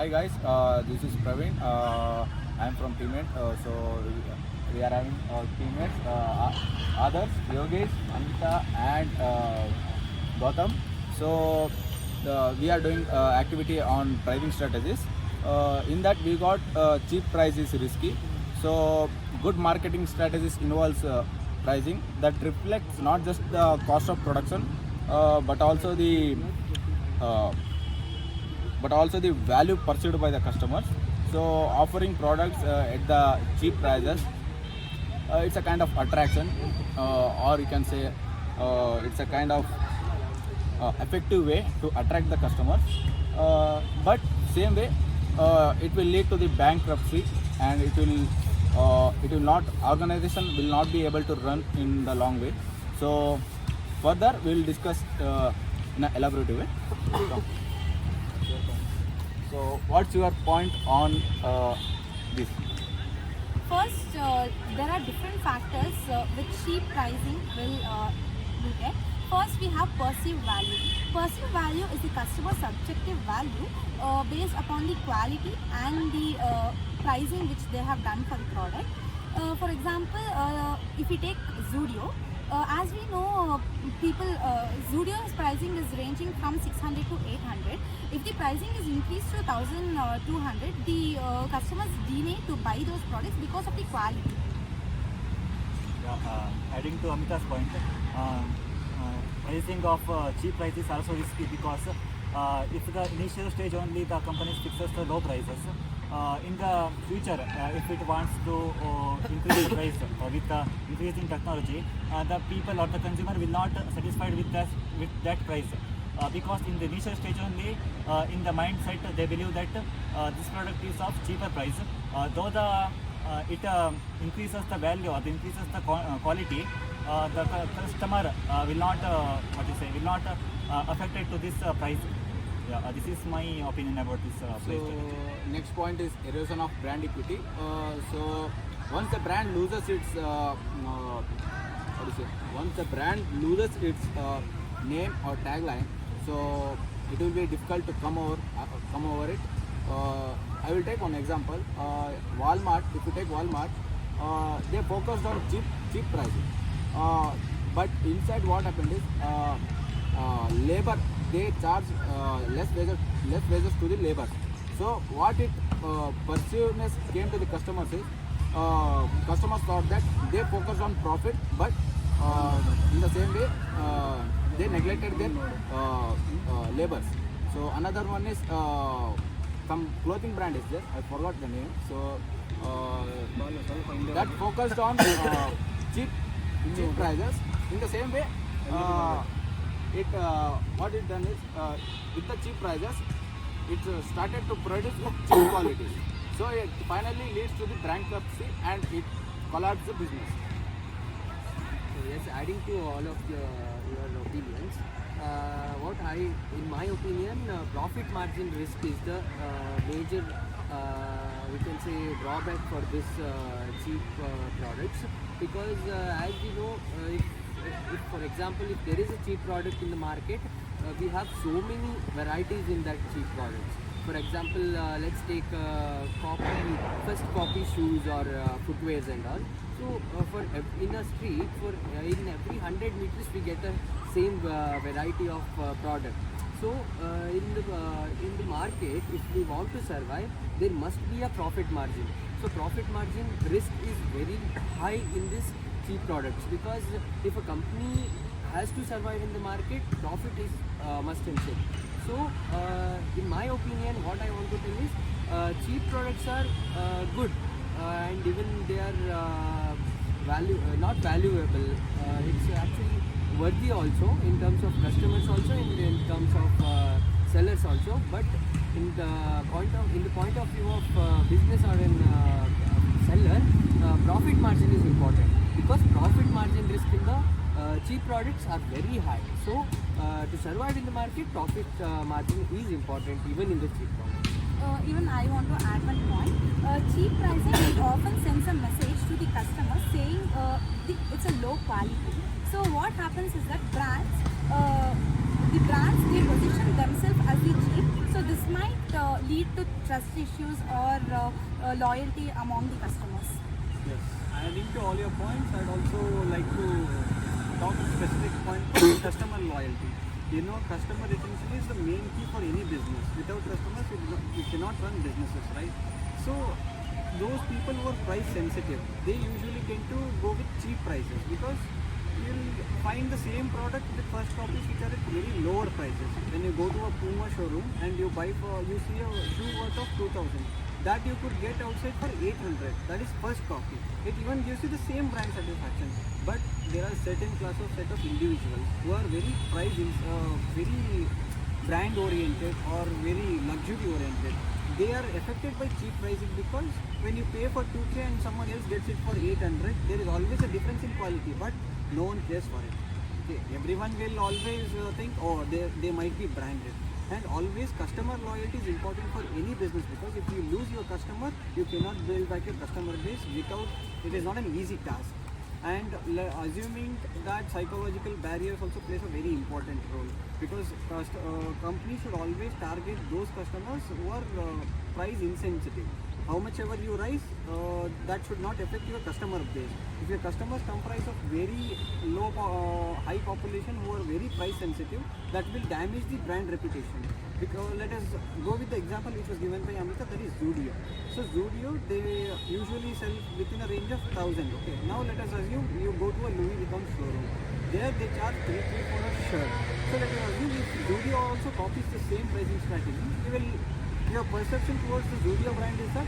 Hi guys, this is Praveen. I'm from Teammate. We are having teammates, others, Yogesh, Anita, and Gautam. So we are doing activity on pricing strategies. In that we got cheap price is risky. So good marketing strategies involves pricing that reflects not just the cost of production, but also the uh, value pursued by the customers. So offering products at the cheap prices, it's a kind of attraction, or you can say it's a kind of effective way to attract the customers. But same way, it will lead to the bankruptcy, and it will not organization will not be able to run in the long way. So further we will discuss in an elaborative way. So what's your point on this? First, there are different factors which cheap pricing will get. First, we have perceived value. Perceived value is the customer subjective value based upon the quality and the pricing which they have done for the product. For example, if we take Zudio, as we know, Zudio's pricing is ranging from 600 to 800. If the pricing is increased to 1200, the customers delay to buy those products because of the quality. Adding to Amita's point, pricing of cheap prices also risky because if the initial stage only the company fixes the low prices, in the future if it wants to increase the price with increasing technology, the people or the consumer will not satisfied with that price. Because in the initial stage only, in the mindset they believe that this product is of cheaper price, though it increases the value or increases the quality, the customer will not will not affected to this price. This is my opinion about this price strategy. Next point is erosion of brand equity. So once the brand loses its once the brand loses its name or tagline, so it will be difficult to come over it. I will take one example. Walmart. If you take Walmart, they focused on cheap pricing. But inside, what happened is labor. They charge less wages to the labor. So what it perceivedness came to the customers is customers thought that they focused on profit, but in the same way they neglected their labors. So another one is some clothing brand is there. I forgot the name. So that focused on cheap prices. In the same way, what it done is with the cheap prices, it started to produce cheap qualities. So it finally leads to the bankruptcy and it collapses the business. So yes, adding to all of your opinions, in my opinion, profit margin risk is the major, we can say, drawback for this cheap products, because as we know, if for example, if there is a cheap product in the market, we have so many varieties in that cheap products. For example, let's take first copy shoes or footwears and all. So in a street, in every 100 meters we get a same variety of product. So in the market, if we want to survive, there must be a profit margin. So profit margin risk is very high in this cheap products, because if a company has to survive in the market, profit is must and should. So in my opinion, what I want to tell is cheap products are good, and even they are not valuable. It's actually worthy also in terms of customers also, in terms of sellers also. But in the point of view of business or in seller, profit margin is important, because profit margin risk in the cheap products are very high. So to survive in the market, profit margin is important even in the cheap products. Even I want to add one point. Cheap pricing it often sends a message to the customer saying it's a low quality. So what happens is that the brands they position themselves as the cheap. So this might lead to trust issues or loyalty among the customers. Yes. Adding to all your points, I'd also like to talk a specific point customer loyalty. You know, customer retention is the main key for any business. Without customers, you cannot run businesses, right? So, those people who are price sensitive, they usually tend to go with cheap prices because you'll find the same product with first copies which are at very lower prices. When you go to a Puma showroom and you you see a shoe worth of 2000, that you could get outside for 800. That is first copy. It even gives you the same brand satisfaction. But there are certain set of individuals who are very very brand oriented or very luxury oriented. They are affected by cheap pricing because when you pay for 2K and someone else gets it for 800, there is always a difference in quality, but no one cares for it. Okay. Everyone will always think, oh, they might be branded. And always customer loyalty is important for any business because if you lose your customer, you cannot build back your customer base without, it is not an easy task. And assuming that psychological barriers also plays a very important role because companies should always target those customers who are price insensitive. How much ever you rise, that should not affect your customer base. If your customers comprise of very high population who are very price sensitive, that will damage the brand reputation. Because let us go with the example which was given by Amrita, that is Zudio. So Zudio, they usually sell within a range of 1000. Okay. Now let us assume you go to a Louis Vuitton showroom. There they charge 3 for a shirt. So let us assume if Zudio also copies the same pricing strategy, your perception towards the Zudio brand is that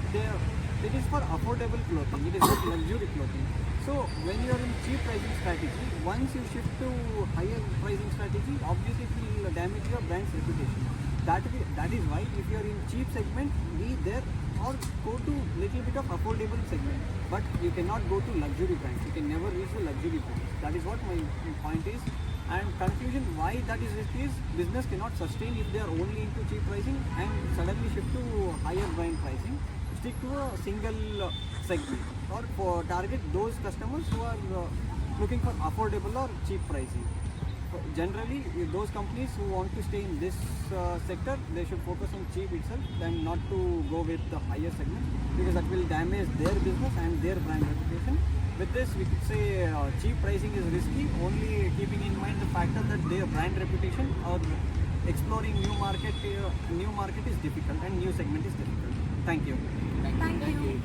it is for affordable clothing, it is not luxury clothing. So when you are in cheap pricing strategy, once you shift to higher pricing strategy, obviously it will damage your brand's reputation. That is why if you are in cheap segment, be there or go to little bit of affordable segment. But you cannot go to luxury brands. You can never reach the luxury brands. That is what my point is. And conclusion why that is risky is business cannot sustain if they are only into cheap pricing and suddenly shift to higher brand pricing. Stick to a single segment or for target those customers who are looking for affordable or cheap pricing. Generally, if those companies who want to stay in this sector, they should focus on cheap itself and not to go with the higher segment because that will damage their business and their brand reputation. With this, we could say cheap pricing is risky, only keeping in mind the factor that their brand reputation or exploring new market is difficult and new segment is difficult. Thank you. Thank you.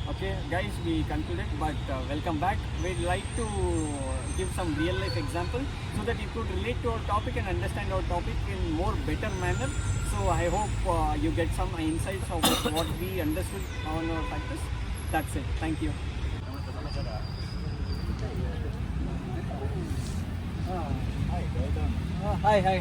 Okay, guys, we concluded, but welcome back. We'd like to give some real life example so that you could relate to our topic and understand our topic in more better manner. So I hope you get some insights of what we understood on our practice. That's it. Thank you. Hi. Hi.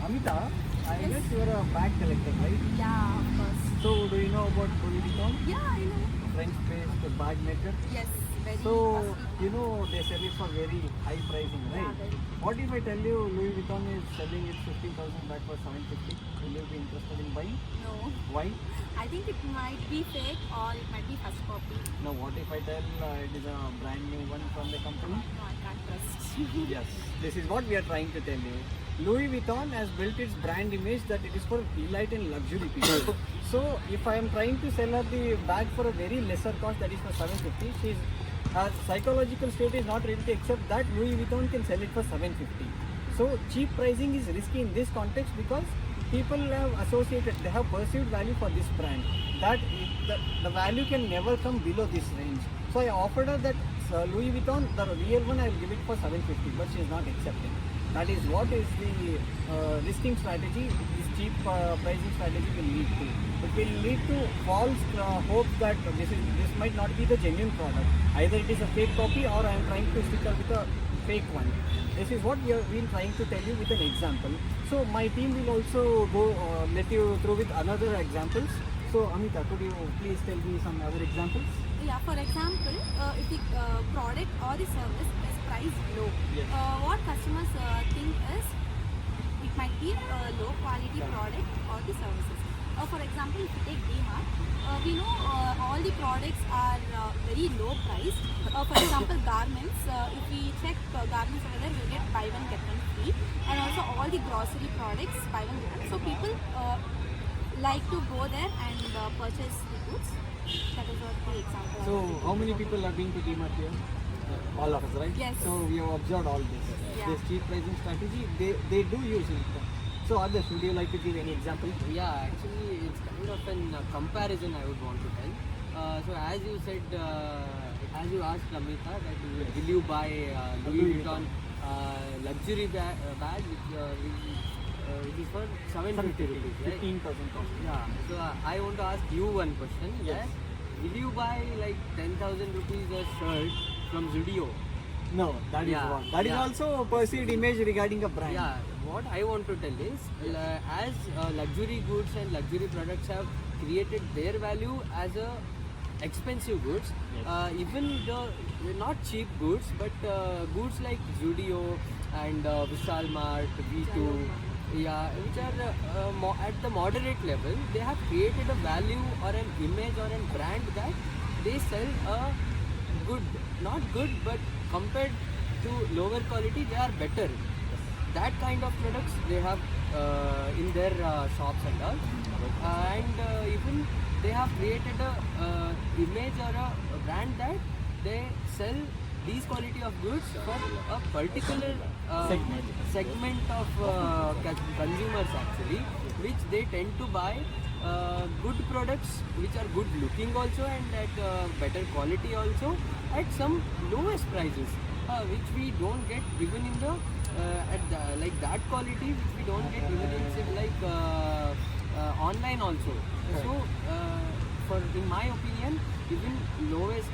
Amita, I Yes. guess you're a bag collector, right? Yeah, of course. So do you know about Louis Vuitton? Yeah, I know. French-based bag maker. Yes, very So costly. you know they sell it for very high pricing, Yeah, right? very. What if I tell you Louis Vuitton is selling its 15,000 bag for 750? Will you be interested in buying? No. Why? I think it might be fake or it might be first copy. Now what if I tell it is a brand new one from the company? No, I can't trust. Yes, this is what we are trying to tell you. Louis Vuitton has built its brand image that it is for elite and luxury people. So if I am trying to sell her the bag for a very lesser cost, that is for 750, her psychological state is not ready to accept that Louis Vuitton can sell it for 750. So cheap pricing is risky in this context because people have associated, they have perceived value for this brand. That the value can never come below this range. So I offered her that Louis Vuitton, the real one, I will give it for 750, but she is not accepting. That is what is the risking strategy, this cheap pricing strategy will lead to. It will lead to false hope that this might not be the genuine product. Either it is a fake copy or I am trying to stick up with a fake one. This is what we have been trying to tell you with an example. So my team will also go let you through with another examples. So Amita, could you please tell me some other examples? Yeah, for example, if the product or the service is priced low, Yes. what customers think is it might be a low quality product or the services. For example, if you take DMart, we know all the products are very low priced. For example, garments, if we check garments over there, we get buy one get one free, and also all the grocery products buy one get one. So people like to go there and purchase the goods. That is what the example. So how many people are being to DMart here? All of us, right? Yes. So we have observed all this. Yeah. This cheap pricing strategy, they do use it. So Adarsh, would you like to give any example? Yeah, actually, it's kind of an comparison I would want to tell. So as you said, as you asked Ramita, that will you buy Louis Vuitton luxury bag which is for 750 rupees, right? 15% off. Yeah. So I want to ask you one question. Yes. That will you buy like 10,000 rupees a shirt from Zudio? No, that is Yeah, wrong. That is yeah. also a perceived image regarding a brand. Yeah, what I want to tell is, as luxury goods and luxury products have created their value as a expensive goods, even the not cheap goods, but goods like Zudio and Vishal Mart, V2, yeah, which are at the moderate level, they have created a value or an image or a brand that they sell a good, not good, but compared to lower quality, they are better. That kind of products they have in their shops and all, and even they have created a image or a brand that they sell these quality of goods for a particular segment of consumers actually, which they tend to buy good products which are good looking also and at better quality also at some lowest prices, which we don't get even in the like that quality which we don't get even in say, like online also. So for in my opinion, even lowest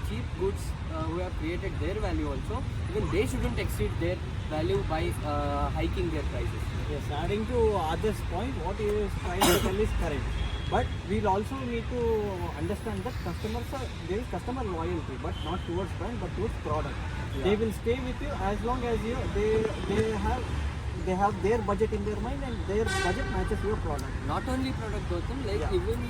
cheap goods who have created their value also, even they shouldn't exceed their value by hiking their prices. Yes, adding to others' point, what he is trying to tell is correct. But we'll also need to understand that there is customer loyalty, but not towards brand, but towards product. Yeah. They will stay with you as long as they have their budget in their mind and their budget matches your product. Not only product Gautam, like Yeah. even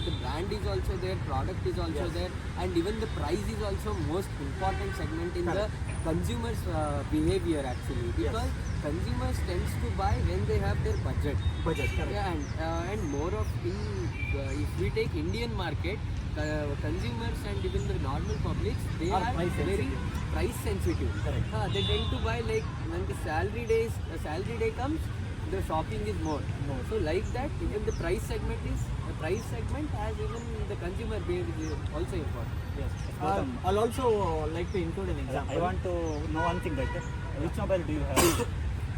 the brand is also there, product is also Yes. there, and even the price is also most important segment in Correct. the consumer's behavior actually, because consumers tends to buy when they have their budget. Budget, correct. Yeah, and more of if we take Indian market, consumers and even the normal publics, they Are are price very sensitive. price sensitive. Correct. They tend to buy like when the salary day comes, the shopping is more. So like that, even the price segment has even the consumer behavior is also important. Yes. Gautam. I'll also like to include an example. I want to know one thing, that which mobile do you have?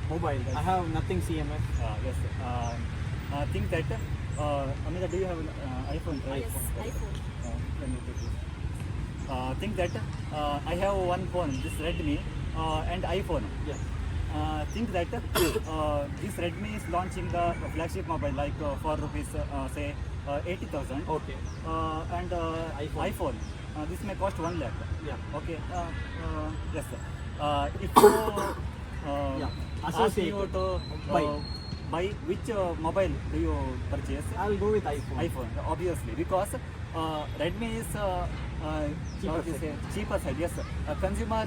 Mobile. I have nothing CMF. Yes. Think that Amita, do you have iPhone? Yes, iPhone. Let me take this. Think that I have one phone, this Redmi and iPhone. Yes. Think that this Redmi is launching the flagship mobile like for rupees say 80,000. Okay. And iPhone. This may cost 1 lakh. Yeah. Okay. Yes, sir. If you Yeah. ask you to Buy. buy which mobile do you purchase? I'll go with iPhone. iPhone, obviously, because Redmi is Cheaper cheaper side. Yes, consumer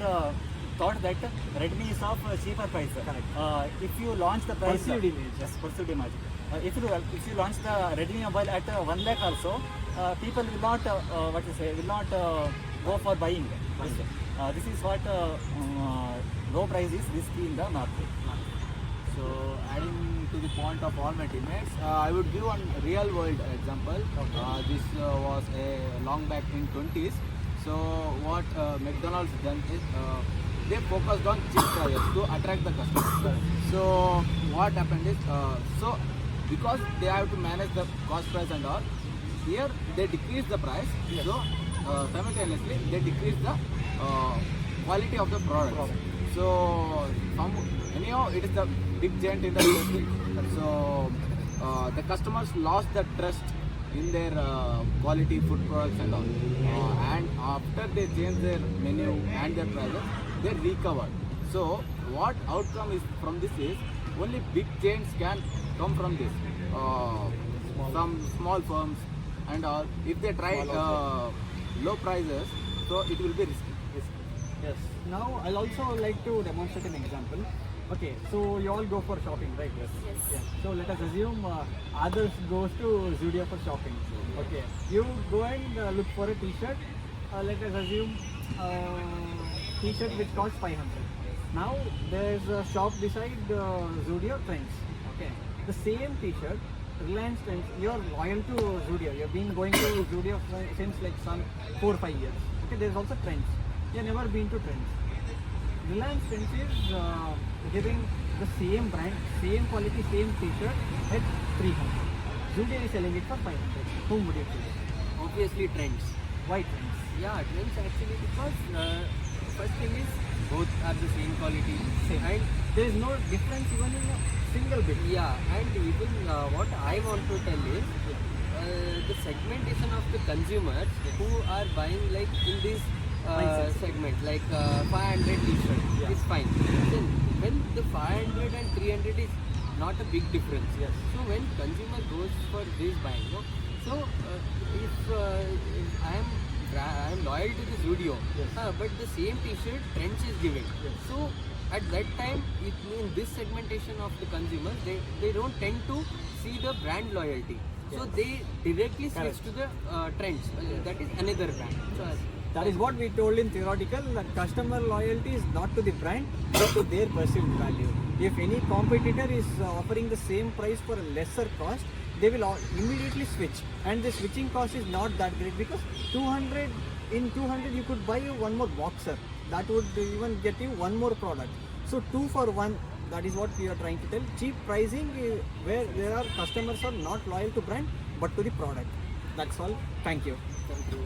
thought that Redmi is of cheaper price. Correct. If you launch the price, Perceived image. yes, perceived image. If you launch the Redmi mobile at 1 lakh also, people will not will not go for buying. Yes. This is what low price is risky in the market. So adding to the point of all my teammates, I would give one real world example. This was a long back in 20s. So what McDonald's done is they focused on cheap prices to attract the customers. So what happened is, so because they have to manage the cost price and all, here they decrease the price. So simultaneously they decrease the quality of the product. So anyhow, it is the big giant in the industry. So the customers lost the trust in their quality food products and all. And after they changed their menu and their prices, they recovered. So what outcome is from this is only big chains can come from this. Some small firms and all, if they try low prices, so it will be risky. Yes. Now I'll also like to demonstrate an example. Okay, so you all go for shopping, right? Yes. Yeah. So let us assume others goes to Zudio for shopping. Okay, you go and look for a T-shirt. Let us assume T-shirt which costs 500. Now there's a shop beside Zudio Trends. Okay, the same T-shirt, Reliance Trends. You're loyal to Zudio. You've been going to Zudio since like some 4 or 5 years. Okay, there's also Trends. You've never been to Trends. Reliance Trends is giving the same brand, same quality, same T-shirt at 300. Zudio is selling it for 500. Whom would you choose? Obviously trends. Why Trends? Yeah, trends actually because first thing is both are the same quality. Same. And There is no difference even in a single bit. yeah, and even what I want to tell is the segmentation of the consumers who are buying like in this Mindset. segment like 500 t-shirt Yeah. is fine. Then when the 500 and 300 is not a big difference. Yes. So when consumer goes for this buying, no? So if I am loyal to the Zudio, Yes. but the same t-shirt Trends is giving. Yes. So at that time, in this segmentation of the consumers, they don't tend to see the brand loyalty. So Yes. they directly switch Correct. to the Trends. That is another brand. So That is what we told in theoretical, that customer loyalty is not to the brand but to their perceived value. If any competitor is offering the same price for a lesser cost, they will immediately switch, and the switching cost is not that great because 200 you could buy one more boxer, that would even get you one more product. So 2 for 1, that is what we are trying to tell. Cheap pricing where there are customers are not loyal to brand but to the product. That's all. Thank you. thank you.